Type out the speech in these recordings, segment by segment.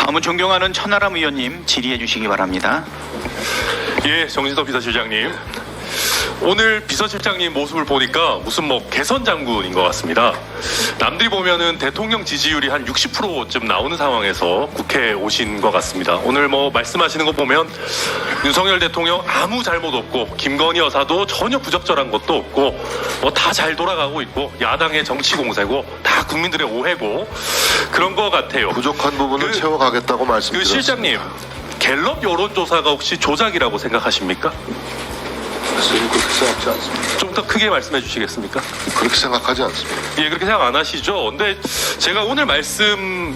너무 존경하는 천하람 의원님 질의해 주시기 바랍니다. 예, 정진석 비서실장님. 오늘 비서실장님 모습을 보니까 무슨 뭐 개선 장군인 것 같습니다. 남들이 보면은 대통령 지지율이 한 60%쯤 나오는 상황에서 국회에 오신 것 같습니다. 오늘 뭐 말씀하시는 거 보면 윤석열 대통령 아무 잘못 없고 김건희 여사도 전혀 부적절한 것도 없고 뭐 다 잘 돌아가고 있고 야당의 정치 공세고 다 국민들의 오해고 그런 것 같아요. 부족한 부분을 채워가겠다고 말씀드렸습니다. 실장님, 갤럽 여론조사가 혹시 조작이라고 생각하십니까? 그렇게 생각하지 않습니다. 좀 더 크게 말씀해 주시겠습니까? 그렇게 생각하지 않습니다. 예, 그렇게 생각 안 하시죠? 근데 제가 오늘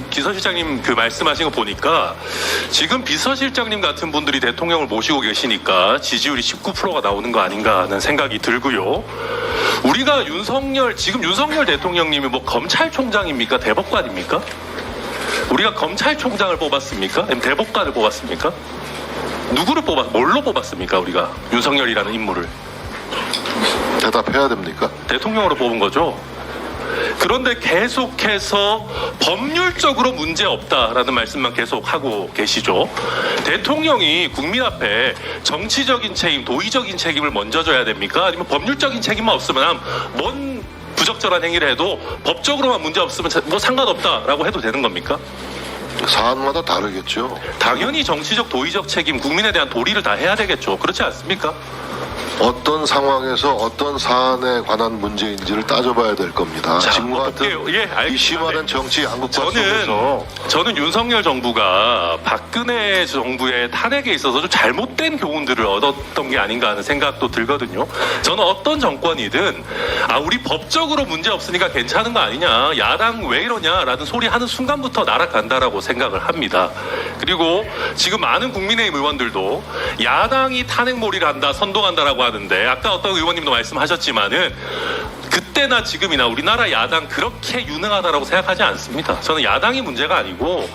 비서실장님 말씀하신 거 보니까 지금 비서실장님 같은 분들이 대통령을 모시고 계시니까 지지율이 19%가 나오는 거 아닌가 하는 생각이 들고요. 우리가 지금 윤석열 대통령님이 뭐 검찰총장입니까? 대법관입니까? 우리가 검찰총장을 뽑았습니까? 아니면 대법관을 뽑았습니까? 뭘로 뽑았습니까? 우리가 윤석열이라는 인물을 대답해야 됩니까? 대통령으로 뽑은 거죠. 그런데 계속해서 법률적으로 문제 없다라는 말씀만 계속 하고 계시죠. 대통령이 국민 앞에 정치적인 책임, 도의적인 책임을 먼저 져야 됩니까? 아니면 법률적인 책임만 없으면 뭔 부적절한 행위를 해도 법적으로만 문제 없으면 뭐 상관없다라고 해도 되는 겁니까? 사안마다 다르겠죠. 당연히 정치적, 도의적 책임, 국민에 대한 도리를 다 해야 되겠죠. 그렇지 않습니까? 어떤 상황에서 어떤 사안에 관한 문제인지를 따져봐야 될 겁니다. 자, 지금과 어떡해요? 같은 예, 알겠습니다. 이 심화된 정치 양극화 속에서 저는 윤석열 정부가 박근혜 정부의 탄핵에 있어서 좀 잘못된 교훈들을 얻었던 게 아닌가 하는 생각도 들거든요. 저는 어떤 정권이든 우리 법적으로 문제 없으니까 괜찮은 거 아니냐, 야당 왜 이러냐라는 소리 하는 순간부터 날아간다라고 생각을 합니다. 그리고 지금 많은 국민의힘 의원들도 야당이 탄핵몰이를 한다, 선동한다라고 하는데 아까 어떤 의원님도 말씀하셨지만은 그때나 지금이나 우리나라 야당 그렇게 유능하다라고 생각하지 않습니다. 저는 야당이 문제가 아니고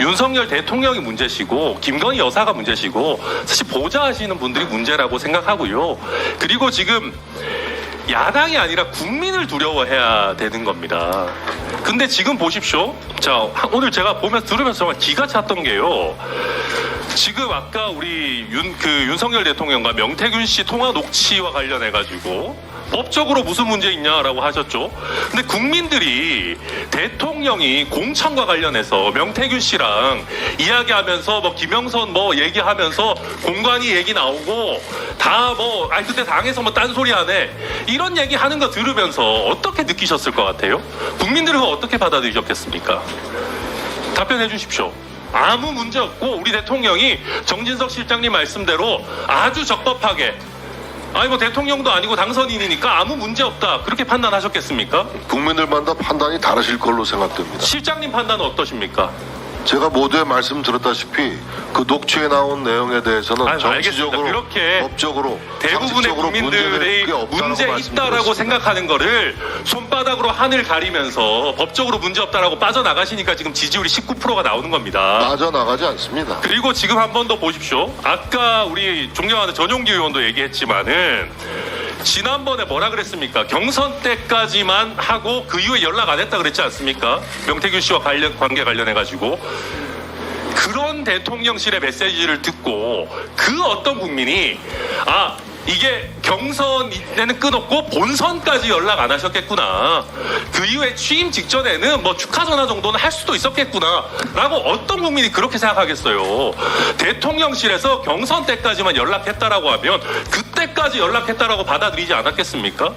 윤석열 대통령이 문제시고 김건희 여사가 문제시고 사실 보좌하시는 분들이 문제라고 생각하고요. 그리고 지금 야당이 아니라 국민을 두려워해야 되는 겁니다. 근데 지금 보십시오. 자, 오늘 제가 들으면서 정말 기가 찼던 게요. 지금 아까 우리 윤석열 대통령과 명태균 씨 통화 녹취와 관련해가지고 법적으로 무슨 문제 있냐라고 하셨죠. 근데 국민들이 대통령이 공천과 관련해서 명태균 씨랑 이야기하면서 뭐 김영선 뭐 얘기하면서 공관위 얘기 나오고 다 그때 당에서 뭐 딴소리 하네 이런 얘기 하는 거 들으면서 어떻게 느끼셨을 것 같아요? 국민들은 어떻게 받아들이셨겠습니까? 답변해 주십시오. 아무 문제 없고 우리 대통령이 정진석 실장님 말씀대로 아주 적법하게 뭐 대통령도 아니고 당선인이니까 아무 문제 없다 그렇게 판단하셨겠습니까? 국민들마다 판단이 다르실 걸로 생각됩니다. 실장님 판단은 어떠십니까? 제가 모두의 말씀 들었다시피 그 녹취에 나온 내용에 대해서는 정치적으로, 그렇게 법적으로, 대부분의 상식적으로 국민들의 문제 있다라고 생각하는 거를 손바닥으로 하늘 가리면서 법적으로 문제 없다라고 빠져나가시니까 지금 지지율이 19%가 나오는 겁니다. 빠져나가지 않습니다. 그리고 지금 한 번 더 보십시오. 아까 우리 존경하는 전용기 의원도 얘기했지만은 지난번에 뭐라 그랬습니까? 경선 때까지만 하고 그 이후에 연락 안 했다 그랬지 않습니까? 명태균 씨와 관계 관련해가지고 그런 대통령실의 메시지를 듣고 그 어떤 국민이 이게 경선에는 끊었고 본선까지 연락 안 하셨겠구나. 그 이후에 취임 직전에는 뭐 축하 전화 정도는 할 수도 있었겠구나. 라고 어떤 국민이 그렇게 생각하겠어요. 대통령실에서 경선 때까지만 연락했다라고 하면 그때까지 연락했다라고 받아들이지 않았겠습니까?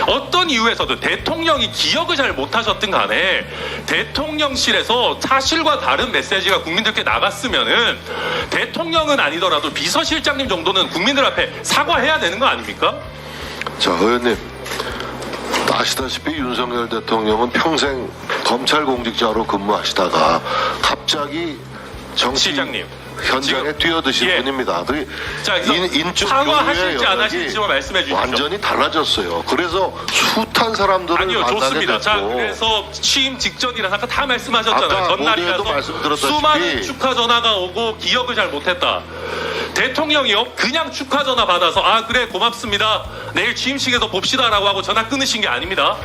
어떤 이유에서든 대통령이 기억을 잘 못하셨든 간에 대통령실에서 사실과 다른 메시지가 국민들께 나갔으면은 대통령은 아니더라도 비서실장님 정도는 국민들 앞에 사과해야 되는 거 아닙니까? 자, 의원님 아시다시피 윤석열 대통령은 평생 검찰 공직자로 근무하시다가 갑자기 실장님 현장에 뛰어드신 분입니다. 자, 인적 사과하실지 안 하실지만 말씀해 주십시오. 완전히 달라졌어요. 그래서 숱한 사람들을 아니요, 만나게 좋습니다. 됐고. 자, 그래서 취임 직전이라 아까 다 말씀하셨잖아요. 아까 전날이라서 말씀드렸다시피 수많은 축하 전화가 오고 기억을 잘 못했다. 대통령이요 그냥 축하 전화 받아서 아 그래 고맙습니다 내일 취임식에서 봅시다라고 하고 전화 끊으신 게 아닙니다.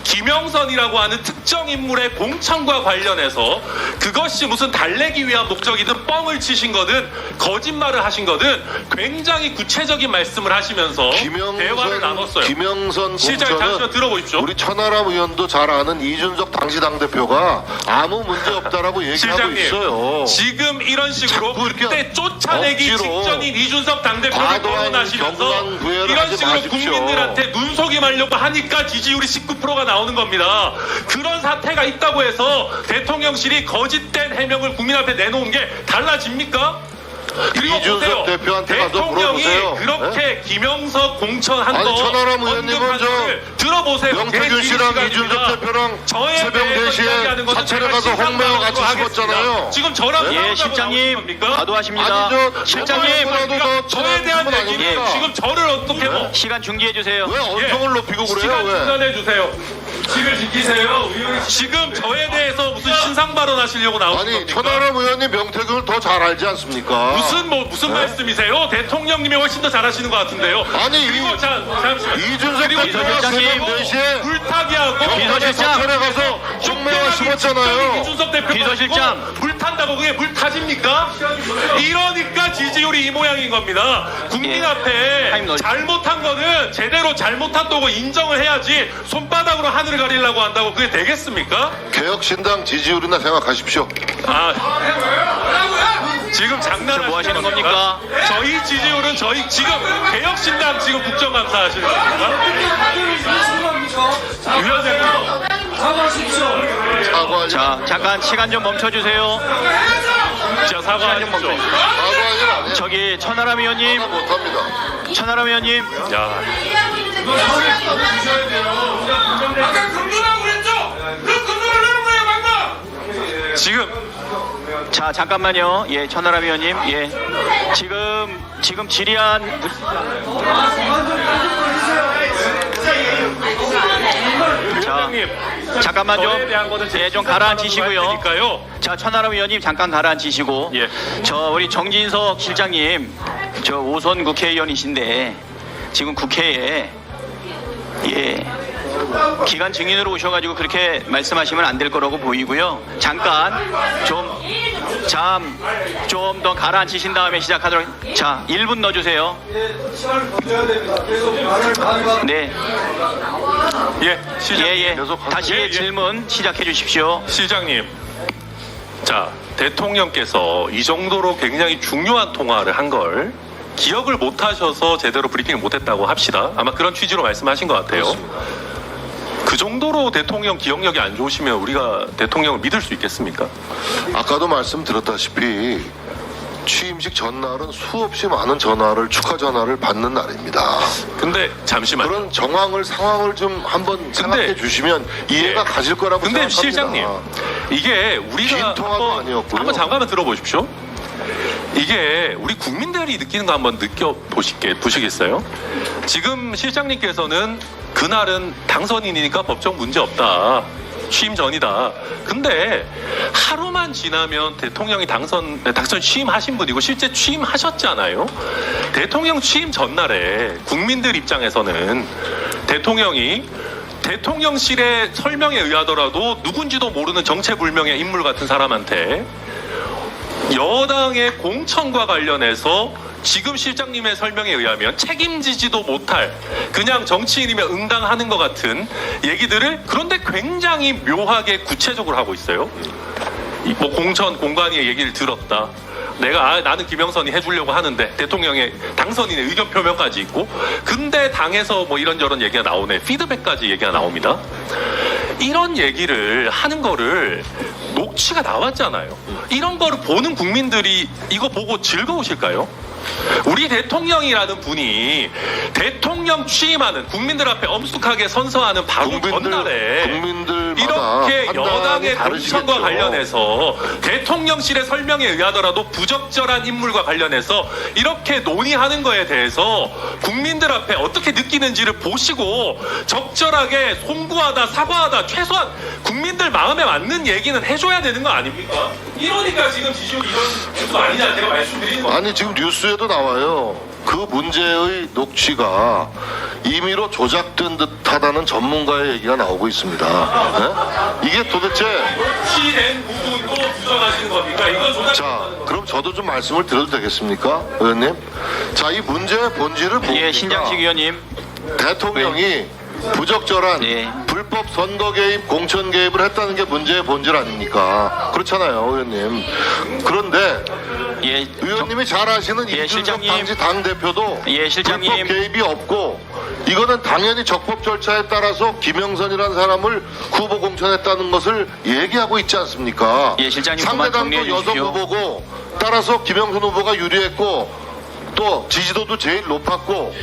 김영선이라고 하는 특정 인물의 공천과 관련해서 그것이 무슨 달래기 위한 목적이든 뻥을 치신 거든 거짓말을 하신 거든 굉장히 구체적인 말씀을 하시면서 대화를 나눴어요. 김영선 실장님 잠시만 공천은 들어보십시오. 우리 천하람 의원도 잘 아는 이준석 당시 당대표가 아무 문제 없다라고 얘기하고 실장님, 있어요. 지금 이런 식으로 자꾸 이렇게 그때 쫓아내기 억지로 직전인 이준석 당대표를 과도한 거론하시면서 경고한 구애를 이런 하지 식으로 마십시오. 국민들한테 눈속임하려고 하니까 지지율이 19%가 나오는 겁니다. 그런 사태가 있다고 해서 대통령실이 거짓된 해명을 국민 앞에 내놓은 게 달라집니까? 그리고 이준석 보세요. 대표한테 가서 대통령이 물어보세요. 그렇게 김영석 공천한 아니, 거 천하람 의원님은 언급한 거를 들어보세요. 명태균 씨랑 이준석 대표랑 새벽 4시에 사찰에 가서 홍매와 같이 씹었잖아요. 지금 저랑 예, 싸우자고 실장님 나오신 겁니까? 과도하십니다. 아니죠. 실장님 더 저에 대한 친한 얘기는 분은 아닙니까? 지금 저를 어떻게 뭐 시간 중지해 주세요. 왜 언성을 높이고 그래요? 시간 왜? 중단해 주세요. 식을 지키세요. 지금 저에 대해서 무슨 신상 발언하시려고 나오는 아니 겁니까? 천하람 의원님 명태균을 더 잘 알지 않습니까? 무슨 말씀이세요? 대통령님이 훨씬 더 잘하시는 것 같은데요. 아니, 그리고 잠시만. 이준석 그리고 대표가 비서실장님. 새벽 4시에 불타기하고 경찰에 사찰에 가서 홍매와 씹었잖아요. 이준석 대표 비서실장. 불탄다고 그게 불타집니까? 이러니까 지지율이 이 모양인 겁니다. 국민 예. 앞에 타임 넣어주세요. 잘못한 거는 제대로 잘못한다고 인정을 해야지 손바닥으로 하늘을 가리려고 한다고 그게 되겠습니까? 개혁신당 지지율이나 생각하십시오. 아, 지금 장난하시는 뭐 하시는 겁니까? 저희 지지율은 저희 지금 개혁신당 지금 국정감사 하시는 겁니까? 위원장님. 사과하지 자, 잠깐 시간 좀 멈춰 주세요. 자, 사과하십시오. 사과하지 안 해요. 저기 천하람 의원님, 사과 못합니다. 천하람 의원님. 야, 아까 금도라고 그랬죠? 그 금도를 내는 거예요 방금! 지금 자, 잠깐만요. 예, 천하람 의원님. 예. 지금 질의한 자, 위원장님. 잠깐만 저에 대한 거는 좀, 예, 좀 가라앉히시고요. 테니까요. 자, 천하람 의원님 잠깐 가라앉히시고. 예. 저 우리 정진석 실장님, 저 5선 국회의원이신데 지금 국회에 예. 기간 증인으로 오셔가지고 그렇게 말씀하시면 안 될 거라고 보이고요. 잠깐 좀 더 가라앉히신 다음에 시작하도록. 자, 1분 넣어주세요. 네, 예, 시장. 예. 계속 다시 예, 예. 질문 시작해 주십시오. 시장님. 자, 대통령께서 이 정도로 굉장히 중요한 통화를 한 걸 기억을 못 하셔서 제대로 브리핑을 못 했다고 합시다. 아마 그런 취지로 말씀하신 것 같아요. 그 정도로 대통령 기억력이 안 좋으시면 우리가 대통령을 믿을 수 있겠습니까? 아까도 말씀드렸다시피 취임식 전날은 수없이 많은 전화를 축하 전화를 받는 날입니다. 근데 잠시만요. 그런 상황을 좀 한번 생각해 주시면 이해가 예. 가실 거라고 근데 생각합니다. 실장님, 이게 우리가 긴 통화도 아니었고요. 한번 잠깐만 들어보십시오. 이게 우리 국민들이 느끼는 거 한번 보시겠어요? 지금 실장님께서는 그날은 당선인이니까 법적 문제 없다. 취임 전이다. 근데 하루만 지나면 대통령이 당선 취임하신 분이고 실제 취임하셨잖아요. 대통령 취임 전날에 국민들 입장에서는 대통령이 대통령실의 설명에 의하더라도 누군지도 모르는 정체불명의 인물 같은 사람한테 여당의 공천과 관련해서 지금 실장님의 설명에 의하면 책임지지도 못할 그냥 정치인이면 응당하는 것 같은 얘기들을 그런데 굉장히 묘하게 구체적으로 하고 있어요. 뭐 공천 공관위의 얘기를 들었다. 나는 김영선이 해주려고 하는데 대통령의 당선인의 의견 표명까지 있고 근데 당에서 뭐 이런저런 얘기가 나오네. 피드백까지 얘기가 나옵니다. 이런 얘기를 하는 거를 녹취가 나왔잖아요. 이런 거를 보는 국민들이 이거 보고 즐거우실까요? 우리 대통령이라는 분이 대통령 취임하는 국민들 앞에 엄숙하게 선서하는 바로 전날에 국민들마다 이렇게 판단이 여당의 다르시겠죠. 공천과 관련해서 대통령실의 설명에 의하더라도 부적절한 인물과 관련해서 이렇게 논의하는 거에 대해서 국민들 앞에 어떻게 느끼는지를 보시고 적절하게 송구하다 사과하다 최소한 국민들 마음에 맞는 얘기는 해줘야 되는 거 아닙니까? 이러니까 지금 지지율이 이런 수도 아니냐 제가 말씀드리는 거예요. 아니 지금 뉴스에도 나와요. 그 문제의 녹취가 임의로 조작된 듯하다는 전문가의 얘기가 나오고 있습니다. 네? 이게 도대체 시된 부분도 주장하시는 겁니까? 이건 조작. 자 그럼 저도 좀 말씀을 드려도 되겠습니까, 의원님? 자 이 문제의 본질은 뭡니까? 예, 신장식 의원님. 대통령이 부적절한 네. 불법 선거 개입, 공천 개입을 했다는 게 문제의 본질 아닙니까? 그렇잖아요, 의원님. 그런데 예, 의원님이 잘 아시는 예, 이준석 실장님. 당시 당대표도 예, 실장님. 불법 개입이 없고 이거는 당연히 적법 절차에 따라서 김영선이라는 사람을 후보 공천했다는 것을 얘기하고 있지 않습니까? 예, 실장님, 그만 상대당도 정리해 여성 주십시오. 후보고 따라서 김영선 후보가 유리했고 또 지지도도 제일 높았고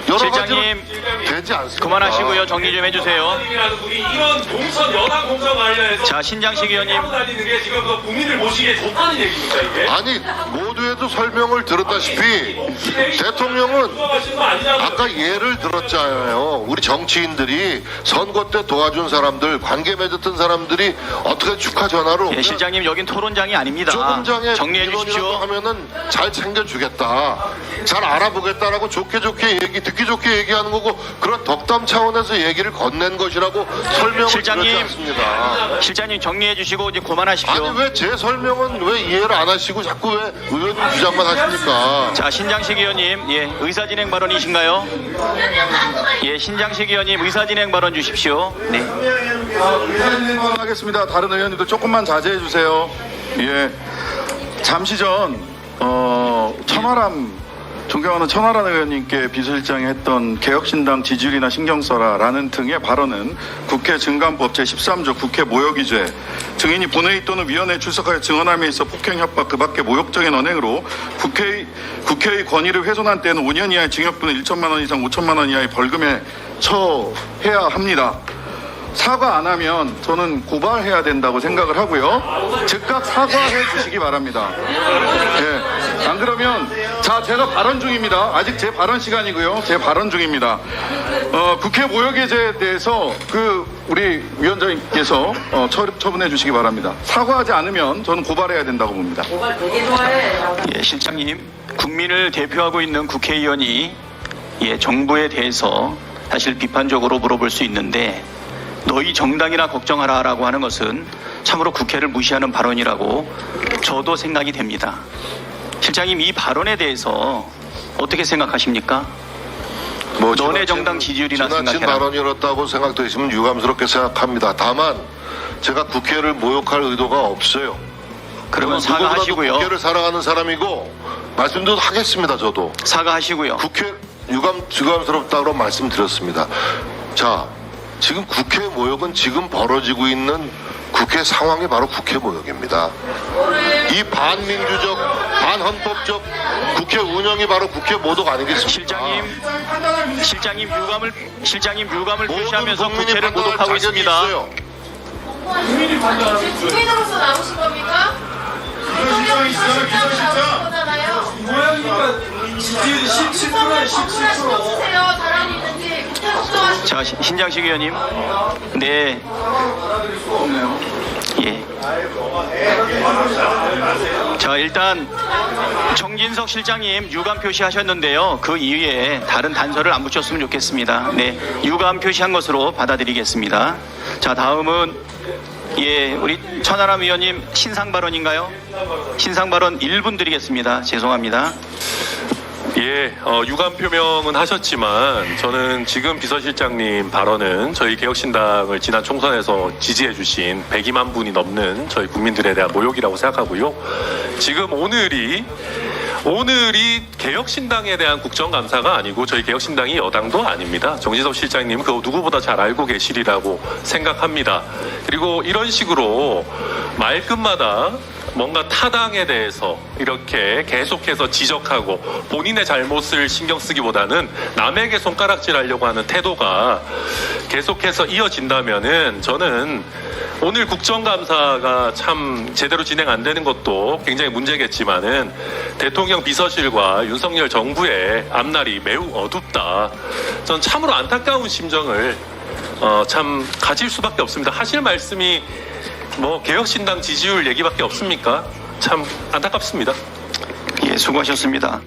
여러 가지로 실장님, 되지 않습니까? 그만하시고요. 정리 좀 해주세요. 이라는 분이 이런 공천 연합 공천 관련해서 자, 신장식 의원님. 하고 다니는 게 지금 그 국민을 모시기에 좋다는 얘기입니까 이게? 아니 모두에도 설명을 들었다시피 대통령은 주장하시는 거 아니냐고요. 아까 예를 들었잖아요. 우리 정치인들이 선거 때 도와준 사람들, 관계 맺었던 사람들이 어떻게 축하 전화를 오면 예, 실장님 여긴 토론장이 아닙니다. 조금 전에 정리해 이론이라도 주십시오. 하면은 잘 챙겨주겠다, 잘 알아보겠다라고 좋게 듣기 좋게 얘기하는 거고 그런 덕담 차원에서 얘기를 건넨 것이라고 설명을 실장님. 드렸지 않습니다. 실장님 정리해 주시고 이제 그만하십시오. 아니 왜 제 설명은 왜 이해를 안 하시고 자꾸 왜 의원님 주장만 하십니까? 자, 신장식 의원님, 예, 의사진행 발언이신가요? 예, 신장식 의원님 의사진행 발언 주십시오. 네. 하겠습니다. 다른 의원님도 조금만 자제해 주세요. 예, 잠시 전 천하람 존경하는 천하람 의원님께 비서실장이 했던 개혁신당 지지율이나 신경 써라라는 등의 발언은 국회 증감법 제13조 국회 모욕위죄, 증인이 본회의 또는 위원회에 출석하여 증언함에 있어 폭행, 협박, 그 밖에 모욕적인 언행으로 국회의 권위를 훼손한 때는 5년 이하의 징역 또는 1천만 원 이상 5천만 원 이하의 벌금에 처해야 합니다. 사과 안 하면 저는 고발해야 된다고 생각을 하고요. 즉각 사과해 주시기 바랍니다. 예. 안 그러면 자 제가 발언 중입니다. 아직 제 발언 시간이고요. 제 발언 중입니다. 국회 모욕죄에 대해서 우리 위원장님께서 처분해 주시기 바랍니다. 사과하지 않으면 저는 고발해야 된다고 봅니다. 예, 실장님, 국민을 대표하고 있는 국회의원이 예, 정부에 대해서 사실 비판적으로 물어볼 수 있는데 너희 정당이나 걱정하라라고 하는 것은 참으로 국회를 무시하는 발언이라고 저도 생각이 됩니다. 실장님, 이 발언에 대해서 어떻게 생각하십니까? 뭐 너네 정당 지지율이나 지나친 생각해라. 발언이었다고 생각되시면 유감스럽게 생각합니다. 다만 제가 국회를 모욕할 의도가 없어요. 그러면 누구보다도 사과하시고요. 국회를 사랑하는 사람이고 말씀도 하겠습니다. 저도 사과하시고요. 국회 유감스럽다고 말씀드렸습니다. 자, 지금 국회 모욕은 지금 벌어지고 있는 국회 상황이 바로 국회 모욕입니다. 이 반민주적, 반헌법적 국회 운영이 바로 국회 모독 아니겠습니까? 실장님 유감을 모든 표시하면서 국민이 국회를 판단할 모독하고 자격이 있습니다. 있어요. 국민으로서 나오신 겁니까? 대통령이시잖아요. 거잖아요. 모양이니까 지지율이 17%에 17%. 주세요. 사람이 있는지 국회 걱정하시고. 자, 신장식 의원님. 네. 예. 자, 일단 정진석 실장님 유감 표시하셨는데요. 그 이후에 다른 단서를 안 붙였으면 좋겠습니다. 네, 유감 표시한 것으로 받아들이겠습니다. 자, 다음은 예, 우리 천하람 의원님 신상 발언인가요? 신상 발언 1분 드리겠습니다. 죄송합니다. 예, 유감 표명은 하셨지만 저는 지금 비서실장님 발언은 저희 개혁신당을 지난 총선에서 지지해주신 102만 분이 넘는 저희 국민들에 대한 모욕이라고 생각하고요. 지금 오늘이 개혁신당에 대한 국정감사가 아니고 저희 개혁신당이 여당도 아닙니다. 정진석 실장님 그거 누구보다 잘 알고 계시리라고 생각합니다. 그리고 이런 식으로 말끝마다 뭔가 타당에 대해서 이렇게 계속해서 지적하고 본인의 잘못을 신경 쓰기보다는 남에게 손가락질 하려고 하는 태도가 계속해서 이어진다면은 저는 오늘 국정감사가 참 제대로 진행 안 되는 것도 굉장히 문제겠지만은 대통령 비서실과 윤석열 정부의 앞날이 매우 어둡다. 전 참으로 안타까운 심정을 참 가질 수밖에 없습니다. 하실 말씀이 뭐 개혁신당 지지율 얘기밖에 없습니까? 참 안타깝습니다. 예, 수고하셨습니다.